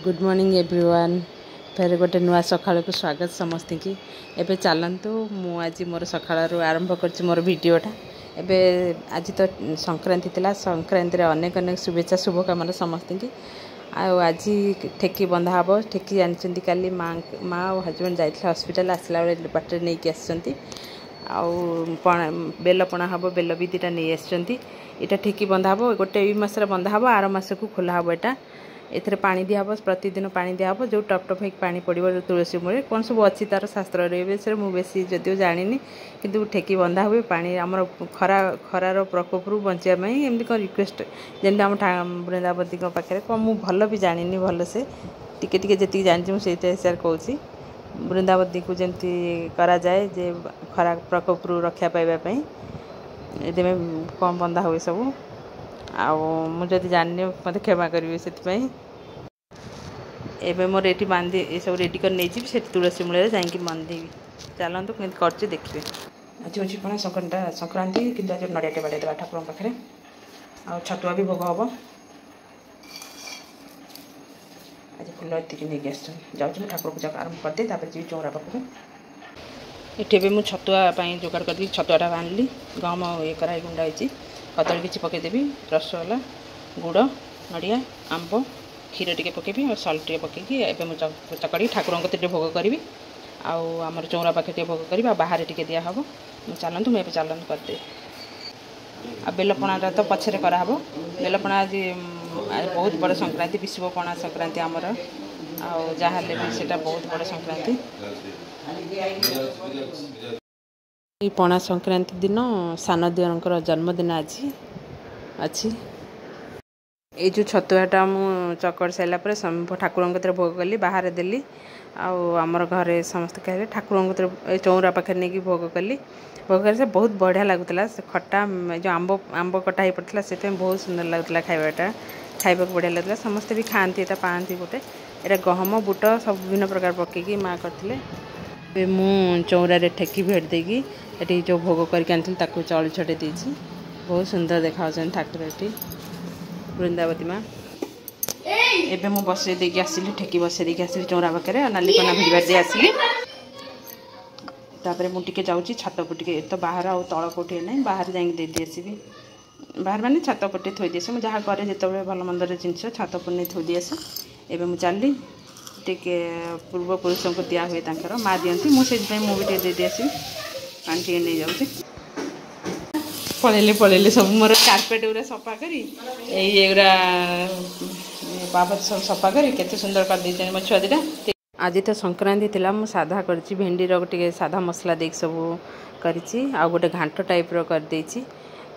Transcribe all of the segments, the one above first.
Good morning everyone. फिर गोटे नुआ सकाल को स्वागत समस्त की। एबे चलतु मु आज मोर सकाळु आरंभ कर मोर भिडटा। एबे आज तो संक्रांति थिला। संक्रांति रे अनेक अनेक शुभेच्छा शुभकामना समस्त की। आज ठेकी बंधा हम। ठेकी आनी काली माँ और हजबैंड जाते हॉस्पिटल आसला बेले बाटर नहीं कि बेलपणा हम बेल भी दुटा नहीं आसछंती। इटा ठेकी बंधा हम गोटे मस बंधा हम आर मस को खोला हम। एटा एथरे पानी दिहब प्रतिदिन पानी दिहब जो टप टप हो पानी पड़ो तुलसी मूल कौन सब अच्छी तार शास्त्र विषय मुझे बेसी जदिव जानी किंतु ठेकी बंधा हुए पानी आमर खरार प्रकोप बचाई एमती कौन रिक्वेस्ट जमी आम वृंदावती पाखे कौन मुझे भल भी जानी भल से टिके जी जानी मुझे हिसाब कौची वृंदावती को जमती करा जाए जे खरा प्रकोप रक्षा पाइबापी ये कौन बंधा हुए सब मुझे जानी मत क्षमा करेंगे से एवं मोर ये बांधि ये सब रेडी कर नहीं से तुलसी मूल जाकि बांधेबी। चलतु कमी कर देखिए। आज हूँ पणा संक्रांति कि आज नड़िया बाड़े देवा ठाकुर पाखे आ छतुआ भी भोग हम। आज फुल एति नहीं आस जाऊँ ठाकुर पूजा आरंभ करदे जी चौरा पाखु। ये मुझे छतुआ जोगाड़ कर छतुआटा आनली गहम ये कराई गुंडा होती कदली किसी पकईदेवी रसगोल्ला गुड़ नड़िया आंब क्षीर टे पकेबी और सल्ट टे पकईकी मुझे चकड़ी ठाकुर टे भोग करी आमर चौरा पाखे टे भोग करी बाहर टे दिहब। चलतु मुझे चलतु करदे। आ बेलपणाटा तो पछरे कराहब। बेलपणा आज बहुत बड़ संक्रांति विश्व पणा संक्रांति आमर आहाले भी सेटा बहुत बड़ संक्रांति। पणा संक्रांति दिन सान दियर जन्मदिन आज अच्छी। ये जो छतुआटा मु चकड़ सारापर ठाकुर भोग कली बाहर देली आमर घरे समस्त खाइले ठाकुर चौरा पाखे नहीं भोग कली। भोग कर बहुत बढ़िया लगुला खट्टा जो आंब कटा ही पड़ता से बहुत सुंदर लगुला खाइबाटा खाइबा बढ़िया लगुला समस्ते भी खाती पाती गोटे यहाँ गहम बुट सब विभिन्न प्रकार पकईकी माँ करते। मु चौरा ठेकी भेट देकी ये जो भोग करके चली छटे देती बहुत सुंदर देखा ठाकुर ये वृंदावती माँ। एबे मु बसई देकी आसिली ठेकी बसई देकी आसिली चौरा पाखे नाली कना भिड़ दे आसिली। तापर मुझे जाऊँगी छत पर तो बाहर आ तल कोठे ना बाहर जाकि दे आसबि बाहर माने छत पर थोड़ी आसे मुझे करे जो भल मंदर जिनस छत पर नहीं थोड़ी आसे। एवं मुझे चलि टे पूर्वपुरुषों को दिया हुए तर माँ दिखती मुझे मुझे दे आसबि पानी टे नहीं जाऊँगी पलैले सब मोर कार्पेट गुरा सफा करी एगुरा बाबत सब सफा करी केते सुंदर कर दे मो छुआ दीटा। आज तो संक्रांति थिला मु साधा करछि भेंडी रो टिके साधा मसला देख सब करछि आ गोटे घांट टाइप रो कर देछि।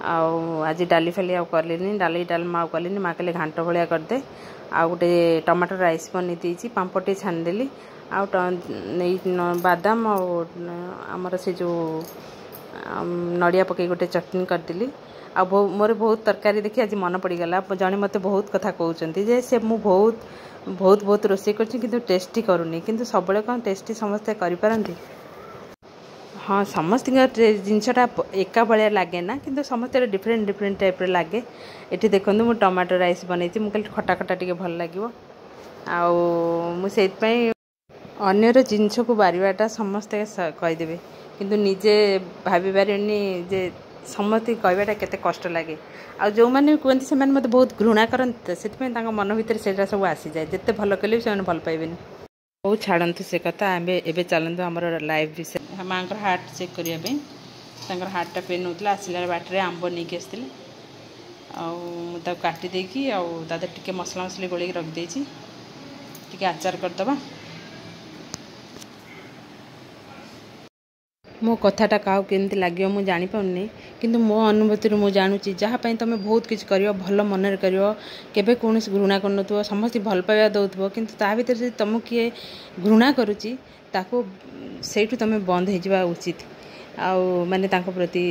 आज डाली फाली आ करलिनी डाली डालमा कलिनी माँ कहले घांट भलिया करदे आ गोटे टमाटर राइस बनी देछि पांपटे छानदेली आ बादाम आमर से जो नड़िया पकई गोटे चटनी करदेली आ मोर बहुत तरकारी देखी आज मन पड़गला जड़े मत बहुत कथा कहते जे से मु बहुत बहुत बहुत रोषे कर टेस्टी करूनी किंतु सब कौन टेस्टी समस्ते करें। हाँ समस्त जिनसटा एका भाया लगे ना किंतु समस्ते डिफरेंट डिफरेंट टाइप लगे। ये देखो मु टमाटो राइस बनई मुझे खटा खटा टे भल लगे मुझे अन्यर जिनस को बारिवाटा समस्ते कहीदेवे किंतु निजे भाभी पारे जे समस्ते कहवाटा केते कष्ट लगे आ जो मैंने कहते से मत बहुत घृणा करते से मन भर से सब आसी जाए जिते भल कले से भल पाइबे बहुत छाड़ू से कथा एवं चलतु आम लाइव विषय माँ हार्ट चेक करने हार्टा पेन होता आसला बाटे आंब नहीं आसते काटिदे टे मसला मसली गोल रखिदे टे आचार करदे। मो कथाटा क्या केमती लगे मुझे जापारे किंतु मो अनुभूति मुझे जानूची जहाँपाई तुम बहुत किसी कर भल मन कर केवे कौन घृणा कर समस्त भल पाइबा दौथब किंतु ता भीतर तुम किए घृणा करुच्ची ताको सेठू तुम बंद हो उचित माने प्रति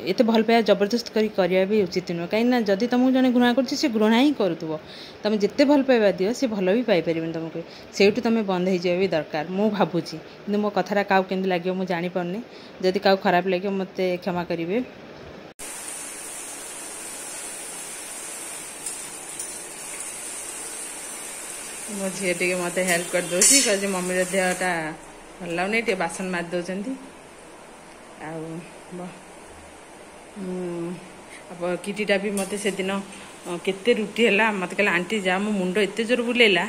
एत भल पाइबा जबरदस्त करवा भी उचित नुह कहीं जदि तुमको जड़े घृणा कर घृणा ही करुव तुम जिते भल पाइबा दियो सी भल भी पाइपर तुमको सेठू तुम बंद हो भी दरकार मु भावुची कि मो कथाटा क्या केमती लगे मुझे जापारे जदि क्या खराब लगे मत क्षमा करेंगे। मो झी टे मत हेल्प कर दौर कह मम्मी देहटा भल लगुनि टे बासन मार दौरान किटीटा भी मत से दिन केते रुटी है मत कहला आंटी जा मो मुंड एत जोर बुलेला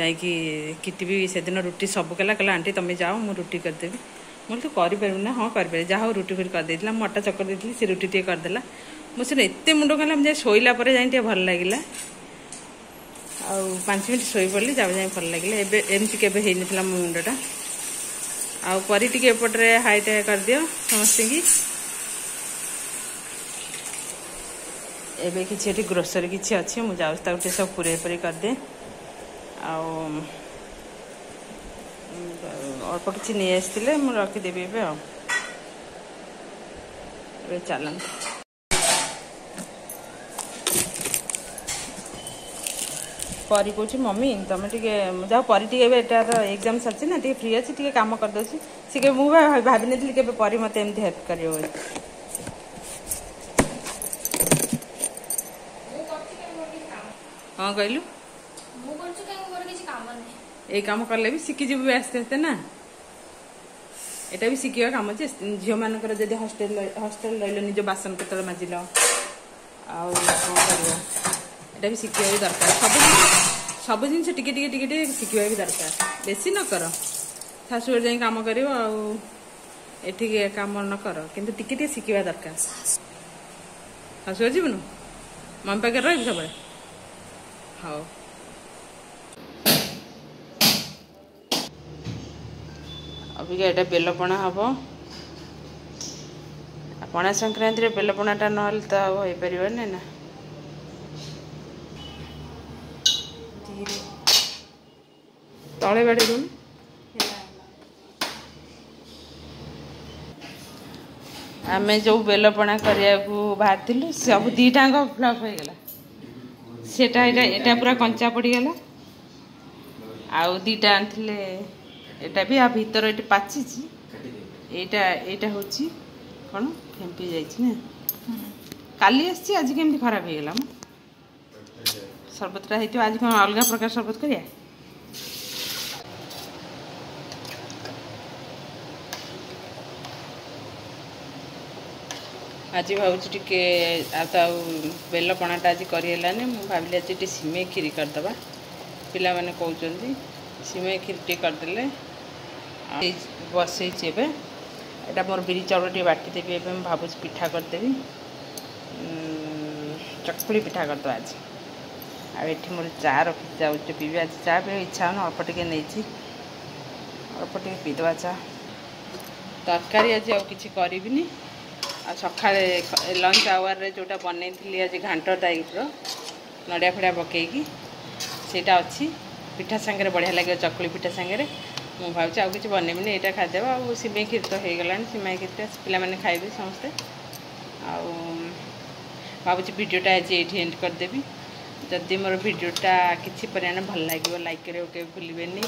आईकी किटी भी से दिन रुटी सब कला कहला आंटी तुम्हें जाओ मु रुटी करदेवी मुझे तो कर ना हाँ कर जहाँ रुटी फिर करदे मु अटा चकर देती से रुटी टे करदेला मुझे एत मुंड कहला मुझे शोला जाए भल लगे आ 5 मिनट शोई पड़ी जाए भल लगे एमती के मो मुंडटा आरी एपटे हाइट कर दियो समस्त की एबे कि ग्रोसरी किसी अच्छी मुझे जाऊँ सब पूरे पूरी करदे अल्प किसी नहीं आसते मुझे रखीदेवी ए चल परी कौच मम्मी तुम टे जाओ परी टे एग्जाम सर ना टे फ्री अच्छी टे कम करदे सी मुझे भाभी नी के परी मत एमती हेल्प कर हाँ कहलु ये कम कले भी शिखीजु आस्ते आस्ते ना एटा भी शिखा कम झील मानकर जब हस्टेल हस्टेल रही निज बासन पत्र माजिल आटा भी शिखा भी दरकार सब जिन टिके शिखा भी दरकार बेसी न कर शाशुर जा कम कर कम न कर कि टिके शिखा दरकार शाशुर जीवन मम्मी पाखे रही सब हाँ अबिका एटा बेलपणा हम पणा संक्रांति बेलपणाटा ना तो हो पार ना तले बाड़ी दून आम जो बेलपणा करने बाहर सब दीटाक फ्लप हो गला सेटा एटा पूरा कंचा पड़गला आउ दीटा आनथिले एटा भी आ भीतर ये पाची एटा हूँ कौन फेंपी जाइए काली आसी आज केमती खराब हो गला सरबतटा हो आज कौन अलग प्रकार सरबत करिया आज भावुँ टे बेलपणाटा आज करहलानी मुझे भाविली आज टे सिमे खीरी करदे पिला माने कहते सिमे खीरी टे करदे बसई एटा मोर बिरी चाउल टे बाटीदेवी एवं भावुँ पिठा करदेवी चकुली पिठा करदे आज आठी मोर चा रखी जाऊँ पीबी आज चा पी इच्छा हो अल्प टे नहीं अल्प टे पीदवा चा तरकारी आज आउ कि करी सका लंच आवर जोटा बनई आज घाट टाइप नड़िया फड़िया पकईकी सेटा अच्छी पिठा सांगे बढ़िया लगे चकुली पिठा सांगे मुझे भावुँ आउ कि बनईबिनी यहाँ खादेव आ सिमई खीर तो हो गला सिमई खीर पे खाइबे समस्ते भावुँ वीडियोटा आज ये एंड करदेवी जदि मोर वीडियोटा किसी परिमाण भल लगे लाइक करें भूलें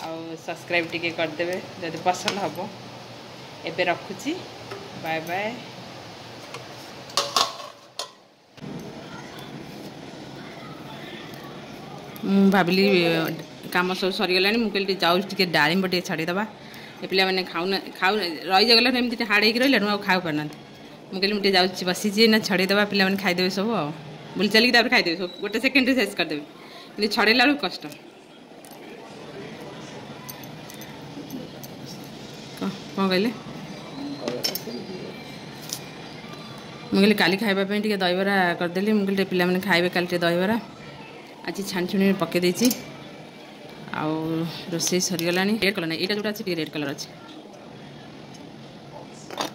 आउ सब्सक्राइब टी करदे जदि पसंद हम एबे रखुची बाय बाय भाविली काम सब सरीगला मुझे जाऊँ टे डालिम टे छाड़ीदे ये पे मैंने खाऊ रही जागला एमती हाड़ हो रहा खाऊ पारना मुझे मुझे जाऊँ बसी ना छड़ेदे पे मैंने खाईदेवे सब आ बुली चलिए खाईदेवे सब गोटे सेकेंड साइज करदेवी कि छड़ेला बेलू कष्ट कौन कहले मुझे काली खावाई टे दहीबरा करदेली मुझे पे मैंने खाइबे काली दहीबरा आज छाणी छुणी पकई देती आउ रोसे सरीगला रेड कलर ना यहाँ जोटा अच्छे रेड कलर अच्छे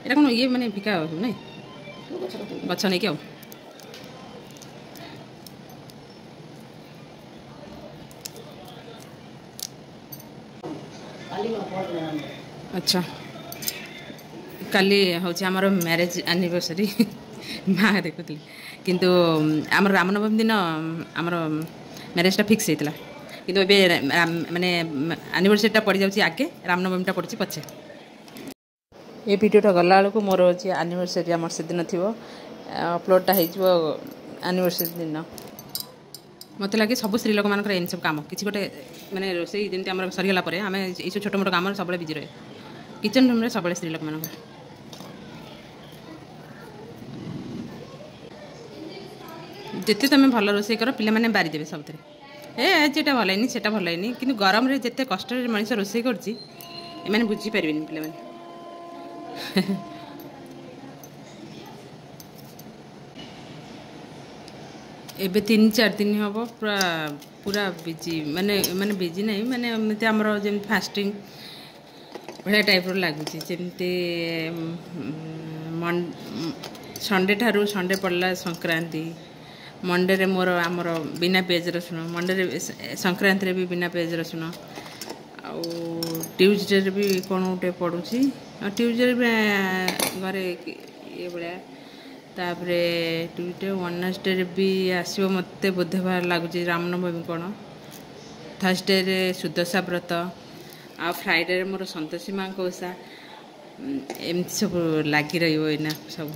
यहाँ कौन ये मैंने फिका नहीं गच नहीं क्या अच्छा काली हूँ आमर मैरेज एनिवर्सरी माँ देखुली किंतु आम रामनवमी दिन आमर मैरेजटा फिक्स होता किंतु ए माने एनिवर्सरीटा पड़ जाऊँगी आगे रामनवमीटा पड़ी पचे ये वीडियोटा गला बेलू मोर हूँ एनिवर्सरी आम से दिन थी अपलोडटा हो एनिवर्सरी दिन मत लगे सब स्त्री लोक मान सब कम किसी गोटे मानने रोसई जमी आम सरीगला आम ये छोट मोट कम सब बिजी रहे किचन रूम सब स्त्री लोक मान जिते तुम भल रोसई कर पिला माने बारी देवे सब जेटा भल है सेटा भल है कि गरम रे जिते कष्ट मनीष रोसई कर बुझीपारे पिला एबे 3-4 दिन हम पूरा पूरा बिजी माने माने बिजी नहीं माने एमती आमर जमी फास्टिंग भाया टाइप लगुच जमती संडे ठारू संडे पड़ला संक्रांति मंडे रे मोर आमर बिना पेज रसुण मंडे रे संक्रांति रे भी बिना पेज रसुण आउ ट्यूजडे रे भी कौन गोटे पड़ुची ट्यूजडे घरे ये भाया तापरे ट्यूजडे वेडनेसडे भी आसो मत बुधवार लगुच रामनवमी कौन थर्सडे रे सुदशा व्रत आ फ्राइडे रे मोर संतोषी माँ को ओषा एमती सब लगी रही सब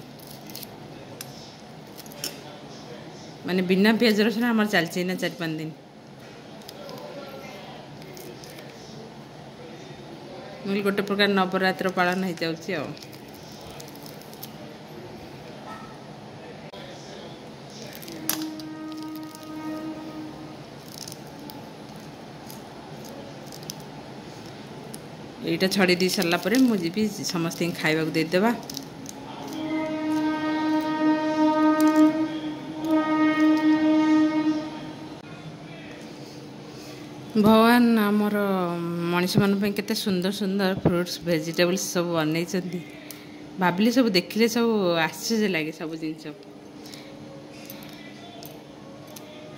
माने बिना पेज रसुण आम चलती ना 4-5 दिन मुझे गोटे प्रकार नवरात्र पालन हो जाऊँ यहाँ छड़ी दी सारापर मुझे समस्त खावा देदेवा भगवान आमर मनीष मान केते सुंदर सुंदर फ्रुट्स वेजिटेबल्स सब बन भाविली सब देखिले सब आश्चर्य लगे सब जिनस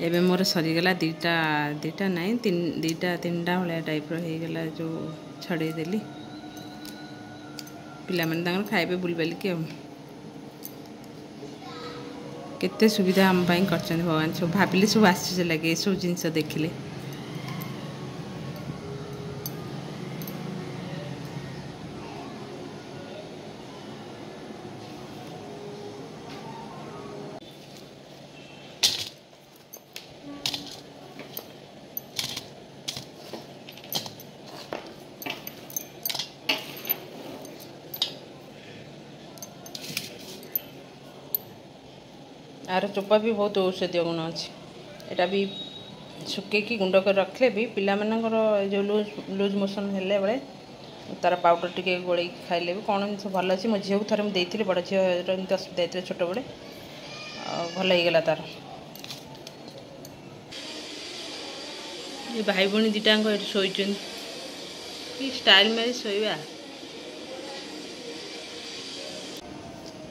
एबे मोर सरीगला दीटा नहीं 2-3टा भाया टाइप रहीगला जो छड़े देली पिला माने खाइबे बुल बालिकी केते सुविधा आम करछन भगवान सब भाविले सब आश्चर्य लगे सब जिनस देखिले यार चोपा भी बहुत औषधीय गुण अच्छे यहाँ भी सुखेकी गुंड कर रखले भी पिला मानकर जो लूज मोशन हेले बेले तार पाउडर टिके गोल खाइले भी कौन जिन भल अच्छे मो झील को थरे मुझे बड़ झीर एमती असुविधा होता छोट बड़े भल होगला तार ये भाई भौणी दीटाक शोचन कि स्टाइल मारी शोवा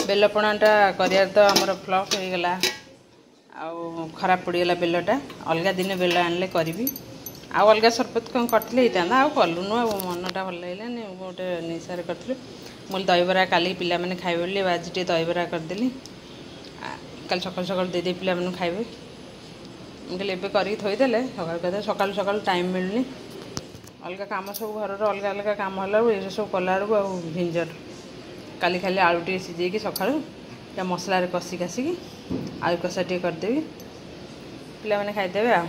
बेलपणाटा कर तो आमर फ्लॉप हो गला आउ खराब पड़गला बेलटा अलग दिन बेल आनले करी आउ अलग सरबत कौन करते आ कलुनु आ मनटा भल लगे गोटे निशार करूँ मुझे दहीबरा काली पिला मैंने खाइबे बोली आज टे दहीबरा करदेली कल सकाल सकाल दे पिला मैंने खाइबे मुझे एवं करदेले सकाल सकाल सकाल टाइम मिलूनी अलग कम सब घर अलग अलग कम है सब कला बेलू आ झिंझट काली खाली आलू टे सीझे सका मसला कषि कासिकी आलू कषा टे करदेवी पिला माने खाइदेवे आ।